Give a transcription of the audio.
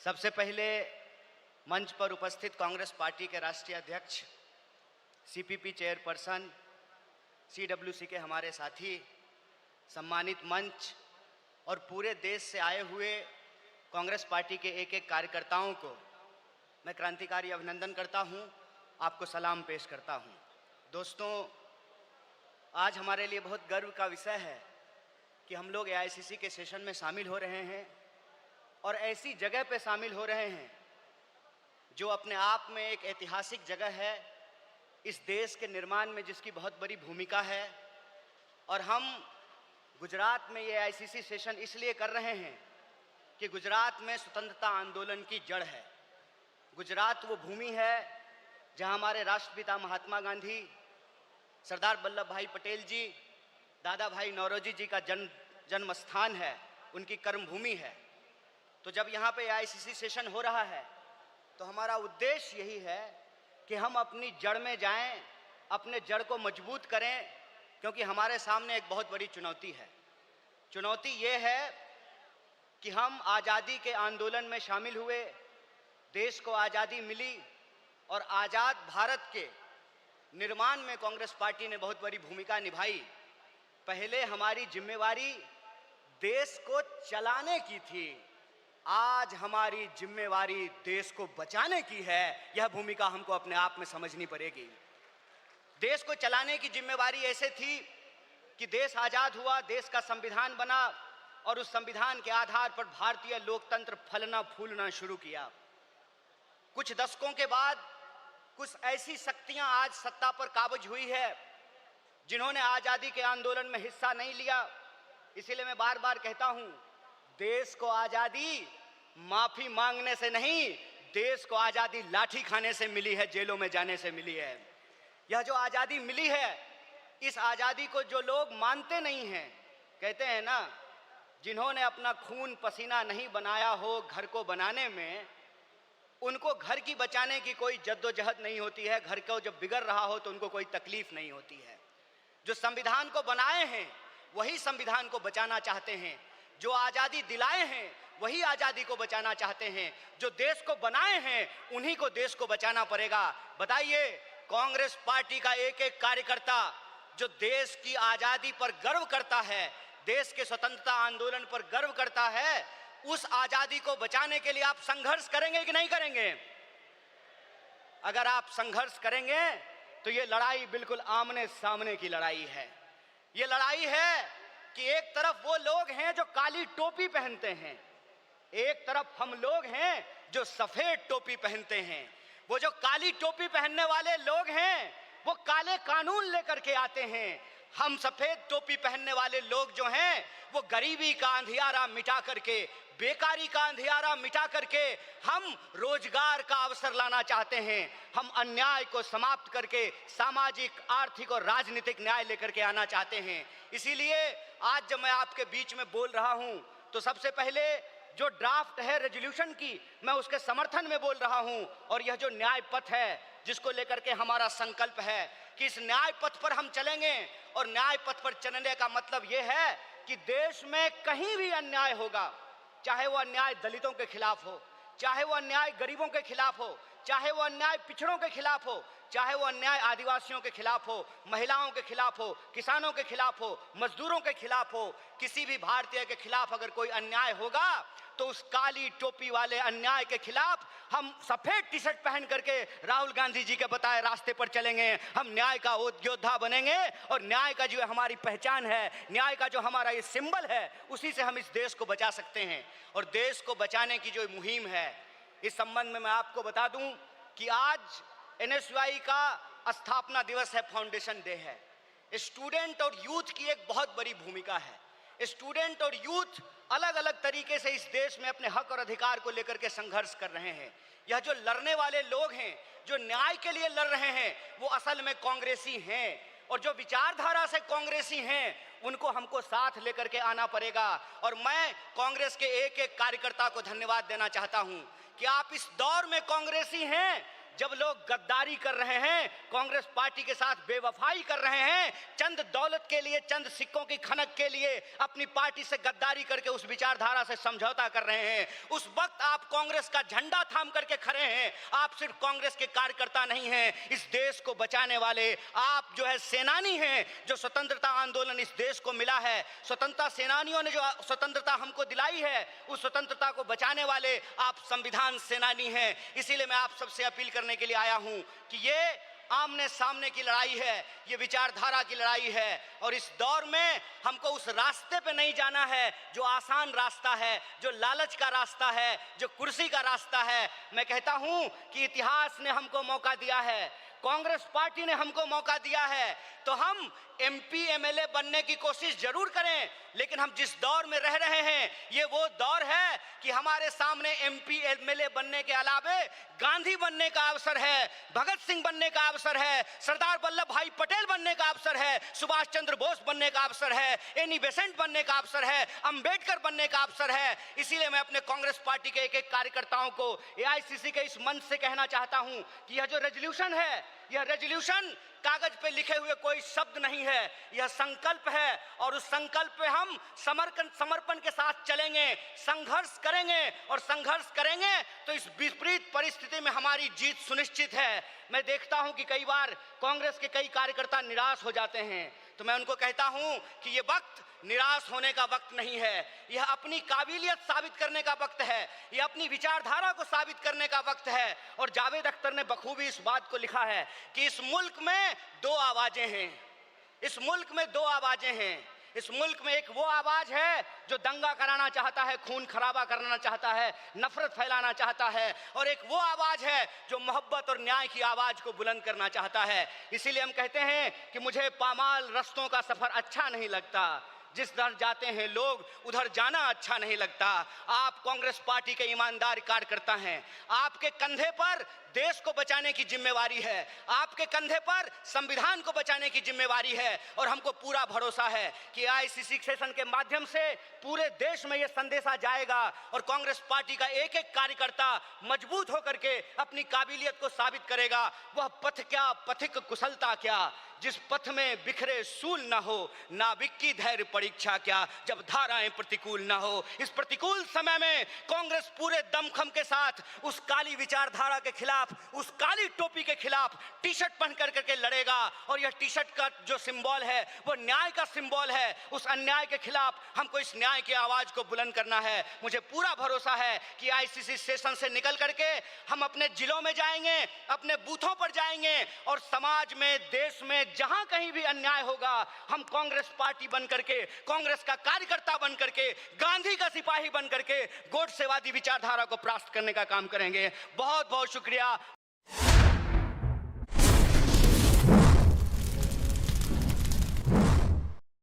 सबसे पहले मंच पर उपस्थित कांग्रेस पार्टी के राष्ट्रीय अध्यक्ष, सीपीपी चेयरपर्सन, सीडब्ल्यूसी के हमारे साथी, सम्मानित मंच और पूरे देश से आए हुए कांग्रेस पार्टी के एक एक कार्यकर्ताओं को मैं क्रांतिकारी अभिनंदन करता हूं, आपको सलाम पेश करता हूं। दोस्तों, आज हमारे लिए बहुत गर्व का विषय है कि हम लोग एआईसीसी के सेशन में शामिल हो रहे हैं और ऐसी जगह पे शामिल हो रहे हैं जो अपने आप में एक ऐतिहासिक जगह है, इस देश के निर्माण में जिसकी बहुत बड़ी भूमिका है। और हम गुजरात में ये एआईसीसी सेशन इसलिए कर रहे हैं कि गुजरात में स्वतंत्रता आंदोलन की जड़ है। गुजरात वो भूमि है जहां हमारे राष्ट्रपिता महात्मा गांधी, सरदार वल्लभ भाई पटेल जी, दादा भाई नौरोजी जी का जन्म स्थान है, उनकी कर्मभूमि है। तो जब यहाँ पे एआईसीसी सेशन हो रहा है तो हमारा उद्देश्य यही है कि हम अपनी जड़ में जाएं, अपने जड़ को मजबूत करें, क्योंकि हमारे सामने एक बहुत बड़ी चुनौती है। चुनौती ये है कि हम आज़ादी के आंदोलन में शामिल हुए, देश को आज़ादी मिली और आज़ाद भारत के निर्माण में कांग्रेस पार्टी ने बहुत बड़ी भूमिका निभाई। पहले हमारी जिम्मेवारी देश को चलाने की थी, आज हमारी जिम्मेवारी देश को बचाने की है। यह भूमिका हमको अपने आप में समझनी पड़ेगी। देश को चलाने की जिम्मेवारी ऐसे थी कि देश आज़ाद हुआ, देश का संविधान बना और उस संविधान के आधार पर भारतीय लोकतंत्र फलना फूलना शुरू किया। कुछ दशकों के बाद कुछ ऐसी शक्तियां आज सत्ता पर काबिज हुई है जिन्होंने आज़ादी के आंदोलन में हिस्सा नहीं लिया। इसीलिए मैं बार बार कहता हूं, देश को आज़ादी माफी मांगने से नहीं, देश को आज़ादी लाठी खाने से मिली है, जेलों में जाने से मिली है। यह जो आज़ादी मिली है, इस आज़ादी को जो लोग मानते नहीं हैं, कहते हैं ना, जिन्होंने अपना खून पसीना नहीं बनाया हो घर को बनाने में, उनको घर की बचाने की कोई जद्दोजहद नहीं होती है। घर को जब बिगड़ रहा हो तो उनको कोई तकलीफ नहीं होती है। जो संविधान को बनाए हैं वही संविधान को बचाना चाहते हैं, जो आज़ादी दिलाए हैं वही आज़ादी को बचाना चाहते हैं, जो देश को बनाए हैं उन्हीं को देश को बचाना पड़ेगा। बताइए, कांग्रेस पार्टी का एक एक कार्यकर्ता जो देश की आज़ादी पर गर्व करता है, देश के स्वतंत्रता आंदोलन पर गर्व करता है, उस आज़ादी को बचाने के लिए आप संघर्ष करेंगे कि नहीं करेंगे? अगर आप संघर्ष करेंगे तो ये लड़ाई बिल्कुल आमने सामने की लड़ाई है। ये लड़ाई है कि एक तरफ वो लोग हैं जो काली टोपी पहनते हैं, एक तरफ हम लोग हैं जो सफेद टोपी पहनते हैं। वो जो काली टोपी पहनने वाले लोग हैं वो काले कानून लेकर के आते हैं। हम सफेद टोपी पहनने वाले लोग जो हैं वो गरीबी का अंधियारा मिटा करके, बेकारी का अंधियारा मिटा करके हम रोजगार का अवसर लाना चाहते हैं। हम अन्याय को समाप्त करके सामाजिक, आर्थिक और राजनीतिक न्याय लेकर के आना चाहते हैं। इसीलिए आज जब मैं आपके बीच में बोल रहा हूं तो सबसे पहले जो ड्राफ्ट है रेजोल्यूशन की, मैं उसके समर्थन में बोल रहा हूं। और यह जो न्याय पथ है जिसको लेकर के हमारा संकल्प है कि इस न्याय पथ पर हम चलेंगे, और न्याय पथ पर चलने का मतलब यह है कि देश में कहीं भी अन्याय होगा, चाहे वो अन्याय दलितों के खिलाफ हो, चाहे वो अन्याय गरीबों के खिलाफ हो, चाहे वो अन्याय पिछड़ों के खिलाफ हो, चाहे वो अन्याय आदिवासियों के खिलाफ हो, महिलाओं के खिलाफ हो, किसानों के खिलाफ हो, मजदूरों के खिलाफ हो, किसी भी भारतीय के खिलाफ अगर कोई अन्याय होगा तो उस काली टोपी वाले अन्याय के खिलाफ हम सफेद टी शर्ट पहन करके राहुल गांधी जी के बताए रास्ते पर चलेंगे। हम न्याय का योद्धा बनेंगे और न्याय का जो हमारी पहचान है, न्याय का जो हमारा ये सिंबल है, उसी से हम इस देश को बचा सकते हैं। और देश को बचाने की जो मुहिम है, इस संबंध में मैं आपको बता दूं कि आज एनएसयूआई का स्थापना दिवस है, फाउंडेशन डे है। स्टूडेंट और यूथ की एक बहुत बड़ी भूमिका है। स्टूडेंट और यूथ अलग अलग तरीके से इस देश में अपने हक और अधिकार को लेकर के संघर्ष कर रहे हैं। यह जो लड़ने वाले लोग हैं, जो न्याय के लिए लड़ रहे हैं, वो असल में कांग्रेसी हैं। और जो विचारधारा से कांग्रेसी हैं उनको हमको साथ लेकर के आना पड़ेगा। और मैं कांग्रेस के एक एक कार्यकर्ता को धन्यवाद देना चाहता हूं कि आप इस दौर में कांग्रेसी हैं जब लोग गद्दारी कर रहे हैं, कांग्रेस पार्टी के साथ बेवफाई कर रहे हैं, चंद दौलत के लिए, चंद सिक्कों की खनक के लिए अपनी पार्टी से गद्दारी करके उस विचारधारा से समझौता कर रहे हैं, उस वक्त आप कांग्रेस का झंडा थाम करके खड़े हैं। आप सिर्फ कांग्रेस के कार्यकर्ता नहीं हैं, इस देश को बचाने वाले आप जो है सेनानी हैं। जो स्वतंत्रता आंदोलन इस देश को मिला है, स्वतंत्रता सेनानियों ने जो स्वतंत्रता हमको दिलाई है, उस स्वतंत्रता को बचाने वाले आप संविधान सेनानी हैं। इसीलिए मैं आप सबसे अपील करने के लिए आया हूं कि ये आमने सामने की लड़ाई है, ये विचारधारा की लड़ाई है, और इस दौर में हमको उस रास्ते पे नहीं जाना है जो आसान रास्ता है, जो लालच का रास्ता है, जो कुर्सी का रास्ता है। मैं कहता हूं कि इतिहास ने हमको मौका दिया है, कांग्रेस पार्टी ने हमको मौका दिया है, तो हम एमपी एमएलए बनने की कोशिश जरूर करें, लेकिन हम जिस दौर में रह रहे हैं ये वो दौर है कि हमारे सामने एमपी एमएलए बनने के अलावे गांधी बनने का अवसर है, भगत सिंह बनने का अवसर है, सरदार वल्लभ भाई पटेल बनने का अवसर है, सुभाष चंद्र बोस बनने का अवसर है, एनी बेसेंट बनने का अवसर है, अंबेडकर बनने का अवसर है। इसीलिए मैं अपने कांग्रेस पार्टी के एक एक कार्यकर्ताओं को एआईसीसी के इस मंच से कहना चाहता हूं कि यह जो रेजोल्यूशन है, यह रेजोल्यूशन कागज पे लिखे हुए कोई शब्द नहीं है, यह संकल्प है, और उस संकल्प पे हम समर्पण के साथ चलेंगे, संघर्ष करेंगे, और संघर्ष करेंगे तो इस विपरीत परिस्थिति में हमारी जीत सुनिश्चित है। मैं देखता हूं कि कई बार कांग्रेस के कई कार्यकर्ता निराश हो जाते हैं, तो मैं उनको कहता हूं कि ये वक्त निराश होने का वक्त नहीं है, यह अपनी काबिलियत साबित करने का वक्त है, यह अपनी विचारधारा को साबित करने का वक्त है। और जावेद अख्तर ने बखूबी इस बात को लिखा है कि इस मुल्क में दो आवाजें हैं, इस मुल्क में दो आवाजें हैं। इस मुल्क में एक वो आवाज है जो दंगा कराना चाहता है, खून खराबा करना चाहता है, नफरत फैलाना चाहता है, और एक वो आवाज है जो मोहब्बत और न्याय की आवाज को बुलंद करना चाहता है। इसीलिए हम कहते हैं कि मुझे पामाल रस्तों का सफर अच्छा नहीं लगता, जिस दर जाते हैं लोग उधर जाना अच्छा नहीं लगता। आप कांग्रेस पार्टी के ईमानदार कार्यकर्ता हैं, आपके कंधे पर देश को बचाने की जिम्मेवारी है, आपके कंधे पर संविधान को बचाने की जिम्मेवारी है, और हमको पूरा भरोसा है कि एआईसीसी सेशन के माध्यम से पूरे देश में यह संदेशा जाएगा, और कांग्रेस पार्टी का एक एक कार्यकर्ता मजबूत होकर के अपनी काबिलियत को साबित करेगा। वह पथ क्या, पथिक कुशलता क्या, जिस पथ में बिखरे सूल ना हो, नाविक की धैर्य परीक्षा क्या, जब धाराएं प्रतिकूल ना हो। इस प्रतिकूल समय में कांग्रेस पूरे दमखम के साथ उस काली विचारधारा के खिलाफ, उस काली टोपी के खिलाफ टी शर्ट पहन करके लड़ेगा, और यह टी शर्ट का जो सिंबल है वो न्याय का सिंबल है। उस अन्याय के खिलाफ हमको इस न्याय की आवाज को बुलंद करना है। मुझे पूरा भरोसा है कि आईसीसी सेशन से निकल करके हम अपने जिलों में जाएंगे, अपने बूथों पर जाएंगे, और समाज में, देश में जहां कहीं भी अन्याय होगा, हम कांग्रेस पार्टी बन करके, कांग्रेस का कार्यकर्ता बन करके, गांधी का सिपाही बन करके गोडसेवादी विचारधारा को परास्त करने का काम करेंगे। बहुत बहुत शुक्रिया।